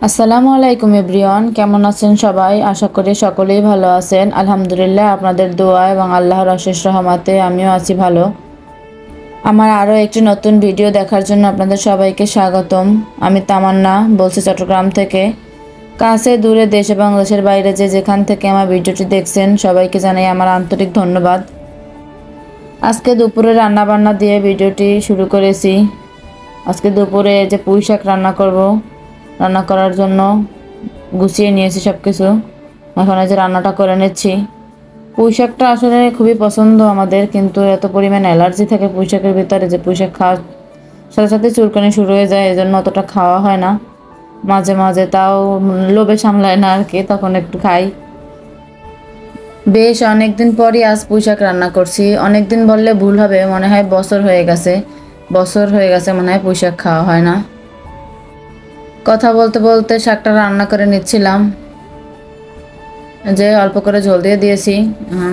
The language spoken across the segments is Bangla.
আসসালামু আলাইকুম এভরিওয়ান, কেমন আছেন সবাই? আশা করি সকলেই ভালো আছেন। আলহামদুলিল্লাহ, আপনাদের দোয়া এবং আল্লাহর অশেষ রহমতে আমিও আছি ভালো। আমার আরও একটি নতুন ভিডিও দেখার জন্য আপনাদের সবাইকে স্বাগতম। আমি তামান্না বলছি চট্টগ্রাম থেকে। কাছে দূরে দেশ এবং দেশের বাইরে যে যেখান থেকে আমার ভিডিওটি দেখছেন সবাইকে জানাই আমার আন্তরিক ধন্যবাদ। আজকে দুপুরে রান্নাবান্না দিয়ে ভিডিওটি শুরু করেছি। আজকে দুপুরে যে পুঁই শাক রান্না করব, রান্না করার জন্য গুছিয়ে নিয়েছি সব কিছু। এখন এই যে রান্নাটা করে নিচ্ছি। পুঁই শাকটা আসলে খুবই পছন্দ আমাদের, কিন্তু এত পরিমাণ অ্যালার্জি থাকে পুঁই শাকের ভিতরে যে পুঁই শাক খাওয়ার সাথে সাথে চুলকানি শুরু হয়ে যায়, এই জন্য অতটা খাওয়া হয় না। মাঝে মাঝে তাও লোভে সামলায় না আর কি, তখন একটু খাই। বেশ অনেকদিন পরই আজ পুঁই শাক রান্না করছি। অনেকদিন বললে ভুল হবে, মনে হয় বছর হয়ে গেছে মনে হয় পুঁই শাক খাওয়া হয় না। কথা বলতে বলতে শাকটা রান্না করে নিচ্ছিলাম, যে অল্প করে ঝোল দিয়ে দিয়েছি,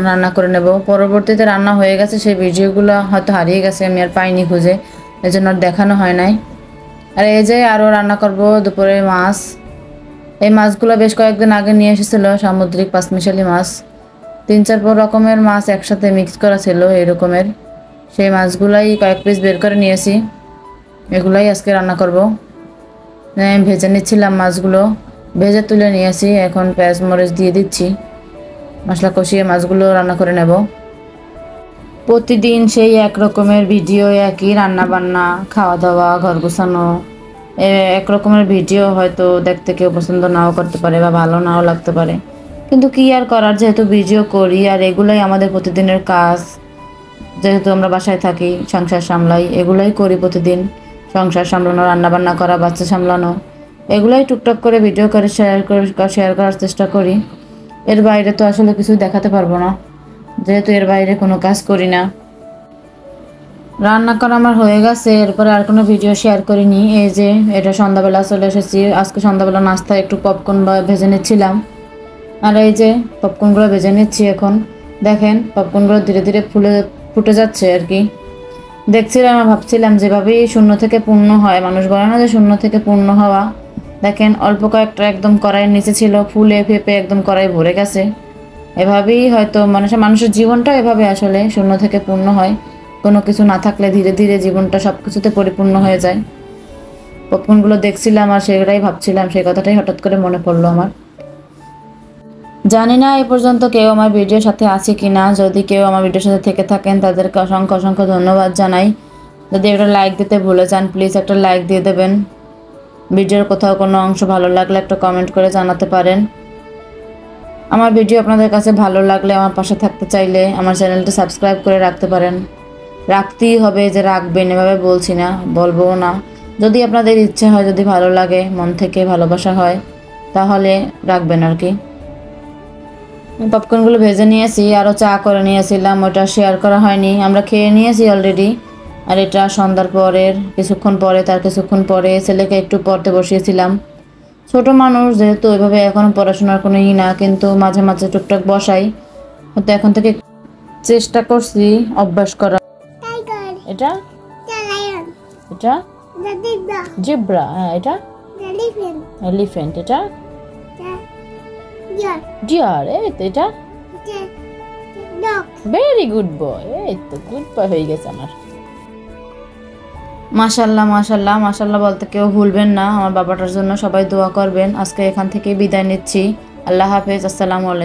রান্না করে নেব। পরবর্তীতে রান্না হয়ে গেছে, সেই ভিডিওগুলো হয়তো হারিয়ে গেছে, আমি আর পাইনি খুঁজে, এই জন্য আর দেখানো হয় নাই। আর এই যে আরও রান্না করব দুপুরে মাছ। এই মাছগুলো বেশ কয়েকদিন আগে নিয়ে এসেছিলো, সামুদ্রিক পাঁচমিশালি মাছ। 3-4 রকমের মাছ একসাথে মিক্স করা ছিল এরকমের। সেই মাছগুলাই কয়েক পিস বের করে নিয়েছি, এগুলাই আজকে রান্না করব। ভেজে নিচ্ছিলাম মাছগুলো, ভেজে তুলে নিয়েছি। এখন পেঁয়াজ মরিচ দিয়ে দিচ্ছি, মশলা কষিয়ে মাছগুলো রান্না করে নেব। প্রতিদিন সেই এক রকমের ভিডিও, একই রান্না বান্না, খাওয়া দাওয়া, ঘর গোছানো, এক রকমের ভিডিও হয়তো দেখতে কেউ পছন্দ নাও করতে পারে বা ভালো নাও লাগতে পারে, কিন্তু কি আর করার, যেহেতু ভিডিও করি আর এগুলাই আমাদের প্রতিদিনের কাজ। যেহেতু আমরা বাসায় থাকি, সংসার সামলাই, এগুলাই করি প্রতিদিন। সংসার সামলানো, রান্নাবান্না করা, বাচ্চা সামলানো, এগুলাই টুকটাক করে ভিডিও করে শেয়ার করার চেষ্টা করি। এর বাইরে তো আসলে কিছু দেখাতে পারবো না, যেহেতু এর বাইরে কোনো কাজ করি না। রান্না করা আমার হয়ে গেছে, এরপরে আর কোনো ভিডিও শেয়ার করিনি। এই যে এটা সন্ধ্যাবেলা চলে এসেছি। আজকে সন্ধ্যাবেলা নাস্তায় একটু পপকর্ন ভেজে নিচ্ছিলাম, আর এই যে পপকর্নগুলো ভেজে নিচ্ছি এখন। দেখেন পপকর্নগুলো ধীরে ধীরে ফুটে যাচ্ছে আর কি। দেখছিলাম আর ভাবছিলাম যেভাবেই শূন্য থেকে পূর্ণ হয়, মানুষ বলে না যে শূন্য থেকে পূর্ণ হওয়া। দেখেন অল্প কয়েকটা একদম কড়াইয়ের নিচে ছিল, ফুলে ফেপে একদম কড়াই ভরে গেছে। এভাবেই হয়তো মানুষের জীবনটা এভাবে আসলে শূন্য থেকে পূর্ণ হয়। কোনো কিছু না থাকলে ধীরে ধীরে জীবনটা সব কিছুতে পরিপূর্ণ হয়ে যায়। পপকর্নগুলো দেখছিলাম আর সেটাই ভাবছিলাম, সেই কথাটাই হঠাৎ করে মনে পড়লো আমার। জানি না এ পর্যন্ত কেউ আমার ভিডিওর সাথে আছে কি না। যদি কেউ আমার ভিডিওর সাথে থেকে থাকেন তাদেরকে অসংখ্য অসংখ্য ধন্যবাদ জানাই। যদি একটা লাইক দিতে ভুলে যান, প্লিজ একটা লাইক দিয়ে দেবেন। ভিডিওর কোথাও কোনো অংশ ভালো লাগলে একটা কমেন্ট করে জানাতে পারেন। আমার ভিডিও আপনাদের কাছে ভালো লাগলে, আমার পাশে থাকতে চাইলে আমার চ্যানেলটা সাবস্ক্রাইব করে রাখতে পারেন। রাখতেই হবে যে রাখবেন এভাবে বলছি না, বলবো না। যদি আপনাদের ইচ্ছে হয়, যদি ভালো লাগে, মন থেকে ভালোবাসা হয়, তাহলে রাখবেন আর কি। পপকর্নগুলো ভেজে নিয়েছি, আরও চা করে নিয়েছিলাম, ওটা শেয়ার করা হয়নি। আমরা খেয়ে নিয়েছি অলরেডি। আর এটা সন্ধ্যার পরের কিছুক্ষণ পরে ছেলেকে একটু পড়তে বসিয়েছিলাম। ছোট মানুষ যেহেতু ওইভাবে এখনও পড়াশোনার কোনো না, কিন্তু মাঝে মাঝে টুকটাক বসাই। হয়তো এখন থেকে চেষ্টা করছি অভ্যাস করা। এটা এটা জিব্রা, হ্যাঁ এটা এলিফ্যান্ট, এটা ডিয়ার, এই তো এটা ভেরি গুড বয়। এই তো গুড বয় হয়ে গেছে আমার। মাশাল্লাহ মাশাল্লাহ মাশাল্লাহ বলতে কেউ ভুলবেন না। আমার বাবাটার জন্য সবাই দোয়া করবেন। আজকে এখান থেকে বিদায় নিচ্ছি। আল্লাহ হাফেজ, আসসালামু আলাইকুম।